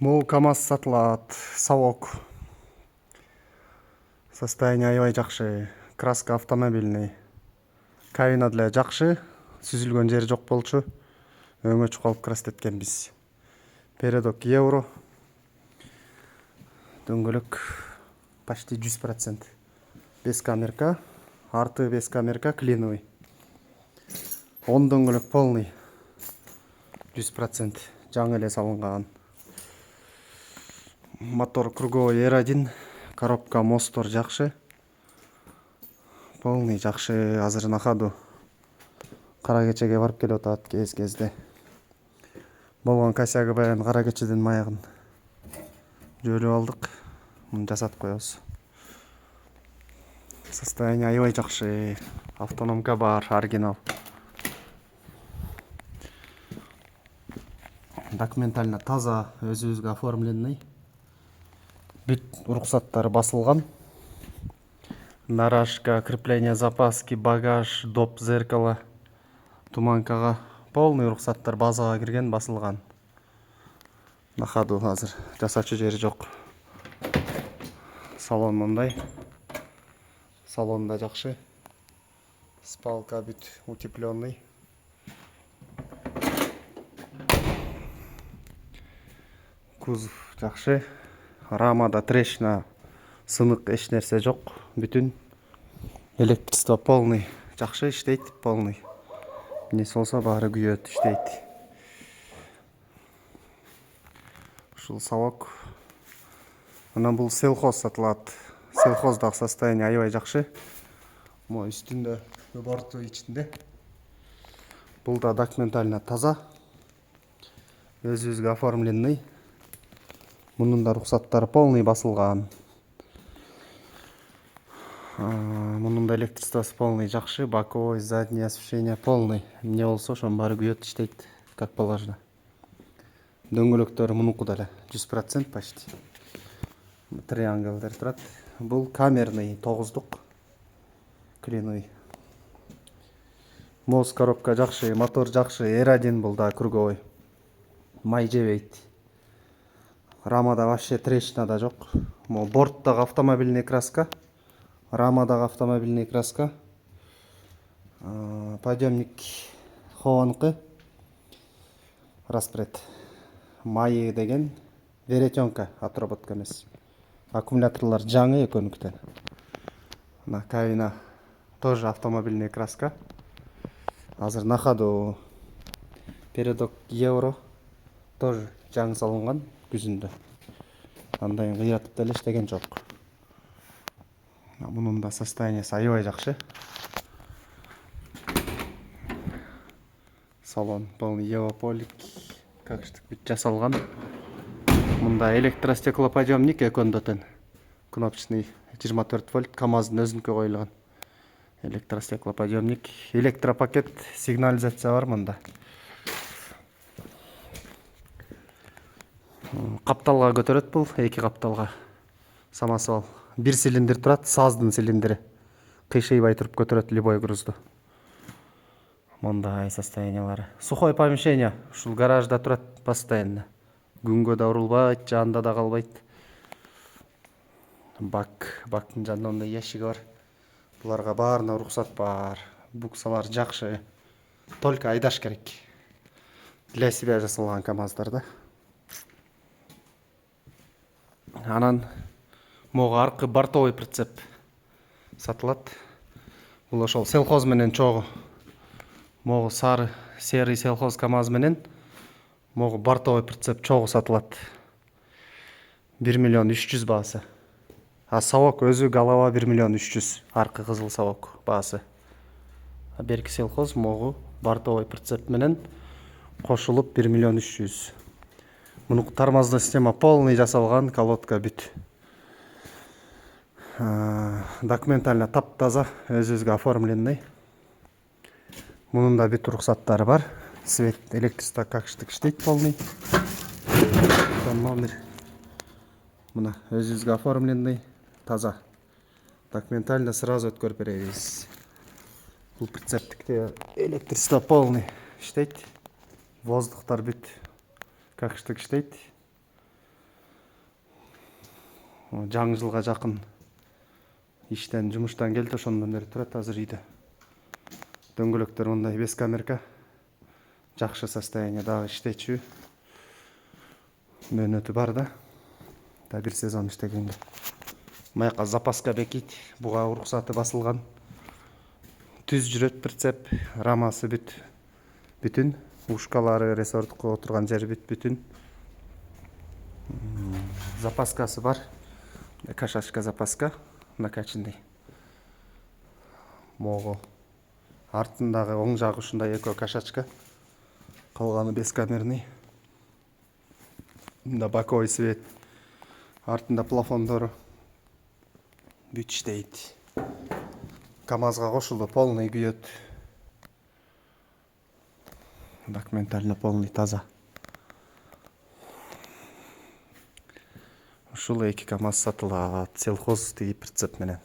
Бул КамАЗ сатылат, совок. Состояние аябай жакшы. Краска автомобильный. Кабина деле жакшы, сүзүлгөн жери жок болчу. Өңө чукалып крастеткенбиз. Передок евро. Дөңгөлөк почти 100%. Без камерка, арты без камерка клиновый. Он дөңгөлөк полный. 100% жаңы эле салынган. Мотор круговой R1, коробка мостор жакшы. Полный жакшы, азыр на ходу. Кара кечеге барып келип атат кез-кезде. Болгон косягы баягы кара кечеден маягын жөөлүп алдык. Муну жасатып коебуз. Состояние аябай жакшы. Автономка бар, оригинал. Документально таза, өзүбүзгө оформленный. Бүт уруксаттары басылган. Наражка, крепление запаски, багаж, доп, зеркало, туманкага полный уруксаттар базага кирген, басылган. На ходу азыр жасачу жери жок. Салон мындай. Салонда жакшы. Спалка бүт утепленный. Кузов жакшы. Рамада трещина, сынык эч нерсе жок. Бүтүн электричество полный. Жакшы иштейт, полный. Эмнеси болсо баары күйөт, иштейт. Ушул совок. Анан бул селхоз сатылат. Селхоздагы состояние аябай жакшы. Могу үстүндө, борту ичинде. Бул да документально таза. Өзүбүзгө оформленный. Мунун да рухсаттары полный басылган. Мунун да электричествосы полный жакшы, боковой, задний освещение полный. Эмне болсо ошонун баары күйөт, иштейт как положено. Дөңгөлөктөрү мунуку деле 100% почти. Триангелдер турат. Бул камерный 9-дук. Клиновый. Мост коробка жакшы, мотор жакшы, R1 бул да круговой. Май жебейт. Рамада вообще трещина да жок. Борттагы автомобильный краска. Рамадагы автомобильный краска. Подъемник хованыкы. Распред. Майы деген веретенка, отработка эмес. Аккумуляторлар жаңы экөөнүктөн. На кабина тоже автомобильный краска. Азыр на ходу. Передок евро тоже жаңы салынган күзүндө. Андай кыйратып деле иштеген жок. Мунун да состояниясы аябай жакшы. Салон полный евополик, как штык бүт жасалган. Мында электростеклоподъемник экөндө тең. Кнопочный 24 вольт КамАЗдын өзүнүкү коюлган. Электростеклоподъемник, электропакет, сигнализация бар мында. Капталга көтөрөт бул, эки капталга. Самосвал. Бир цилиндр турат, саздын цилиндри. Кыйшыйбай туруп көтөрөт любой грузду. Мындай состояниялары. Сухое помещение. Ушул гаражда турат постоянно. Күнгө да урулбайт, жанда да калбайт. Бактын жанында мындай ящиги бар. Буларга баарына уруксат бар. Буксалар жакшы. Только айдаш керек. Для себя жасалган КамАЗдар да. Анан могу аркы бортовой прицеп сатылат. Бул ошол селхоз менен чогуу. Могу сары, серый селхоз КамАЗ менен могу бортовой прицеп чогуу сатылат. 1 миллион 300 баасы. А совок өзү голова 1 миллион 300. Аркы кызыл совок баасы. А берки селхоз могу бортовой прицеп менен кошулуп 1 миллион 300. Муну тормозной система полный жасалган, колодка бүт. Документально таптаза, өзүбүзгө оформленный. Мунун да бүт уруксаттары бар. Свет, электричество как штык иштейт полный. Номер. Мына өзүбүзгө оформленный, таза. Документально сразу өткөрүп беребиз. Бул прицептикте электричество полный иштейт. Воздухтар бүт как штык иштейт. жаңы жылга жакын иштен жумуштан келди, ошондон бери турат азыр үйдө. Дөңгөлөктөр мындай без камерка, жакшы состояние, дагы иштечү. Мөөнөтү бар да бир сезон иштегенге. Маяка запаска бекит, буга уруксаты басылган. Түз жүрөт прицеп, рамасы бүтүн, ушкалары, рессордко отурган жери бүтүн. Запаскасы бар. Кашачка запаска накачанный. Могу артындагы оң жагы ушундай эко кашачка. Калганы бескамерный. Мында боковой свет. Артында плафондору бүт иштейт. КамАЗга кошулду, полный күйөт. Документально полный, таза. Ушул 2 КамАЗ сатылат, селхоз тиги прицеп менен.